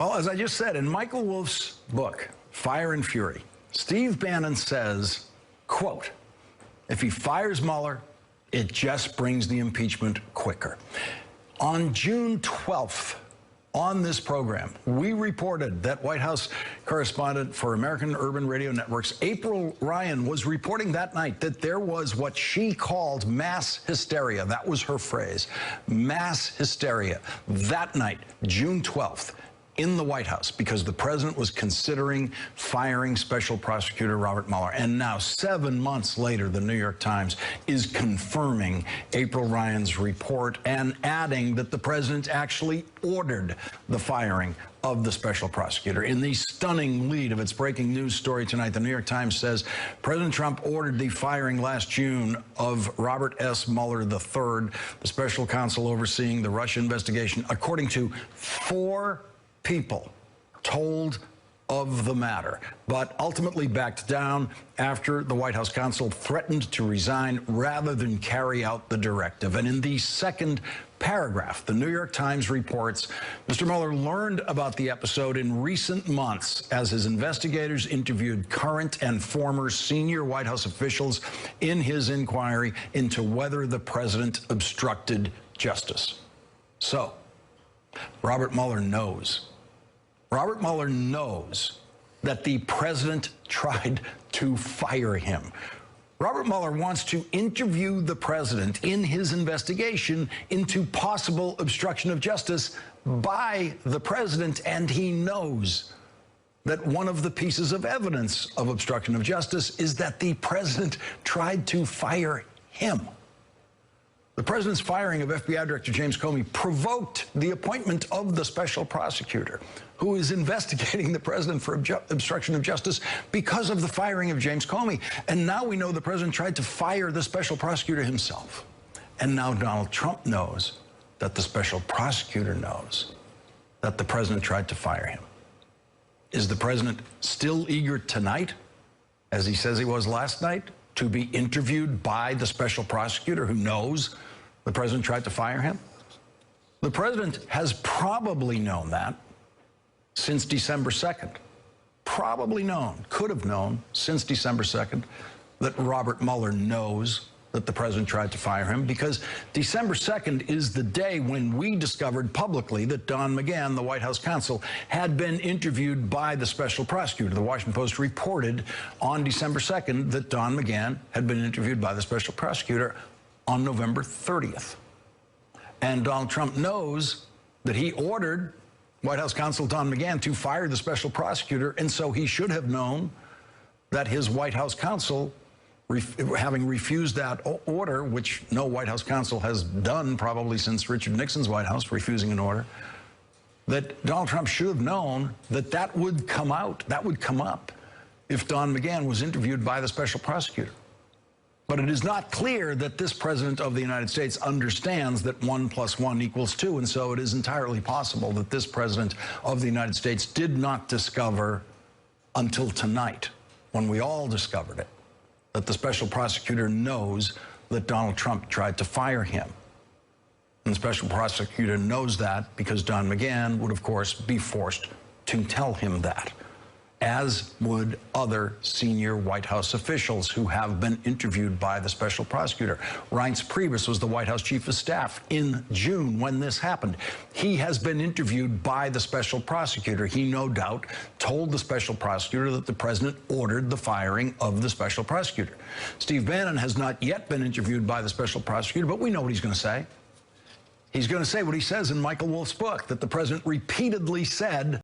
Well, as I just said, in Michael Wolff's book, Fire and Fury, Steve Bannon says, quote, if he fires Mueller, it just brings the impeachment quicker. On June 12th, on this program, we reported that White House correspondent for American Urban Radio Networks, April Ryan, was reporting that night that there was what she called mass hysteria. That was her phrase, mass hysteria. That night, June 12th, in the White House, because the president was considering firing Special Prosecutor Robert Mueller. And now, 7 months later, the New York Times is confirming April Ryan's report and adding that the president actually ordered the firing of the special prosecutor. In the stunning lead of its breaking news story tonight, the New York Times says President Trump ordered the firing last June of Robert S. Mueller III, the special counsel overseeing the Russia investigation, according to 4 people told of the matter, but ultimately backed down after the White House counsel threatened to resign rather than carry out the directive. And in the second paragraph, the New York Times reports Mr. Mueller learned about the episode in recent months as his investigators interviewed current and former senior White House officials in his inquiry into whether the president obstructed justice. So, Robert Mueller knows. Robert Mueller knows that the president tried to fire him. Robert Mueller wants to interview the president in his investigation into possible obstruction of justice by the president, and he knows that one of the pieces of evidence of obstruction of justice is that the president tried to fire him. The president's firing of FBI Director James Comey provoked the appointment of the special prosecutor, who is investigating the president for obstruction of justice because of the firing of James Comey. And now we know the president tried to fire the special prosecutor himself. And now Donald Trump knows that the special prosecutor knows that the president tried to fire him. Is the president still eager tonight, as he says he was last night, to be interviewed by the special prosecutor who knows the president tried to fire him? The president has probably known that since December 2nd. Probably known, could have known since December 2nd that Robert Mueller knows that the president tried to fire him, because December 2nd is the day when we discovered publicly that Don McGahn, the White House counsel, had been interviewed by the special prosecutor. The Washington Post reported on December 2nd that Don McGahn had been interviewed by the special prosecutor on November 30th. And Donald Trump knows that he ordered White House counsel Don McGahn to fire the special prosecutor, and so he should have known that his White House counsel, having refused that order, which no White House counsel has done probably since Richard Nixon's White House, refusing an order, that Donald Trump should have known that that would come out, that would come up if Don McGahn was interviewed by the special prosecutor. But it is not clear that this president of the United States understands that 1 + 1 = 2, and so it is entirely possible that this president of the United States did not discover until tonight, when we all discovered it, that the special prosecutor knows that Donald Trump tried to fire him. And the special prosecutor knows that because Don McGahn would, of course, be forced to tell him that, as would other senior White House officials who have been interviewed by the special prosecutor. Reince Priebus was the White House chief of staff in June when this happened. He has been interviewed by the special prosecutor. He no doubt told the special prosecutor that the president ordered the firing of the special prosecutor. Steve Bannon has not yet been interviewed by the special prosecutor, but we know what he's going to say. He's going to say what he says in Michael Wolff's book, that the president repeatedly said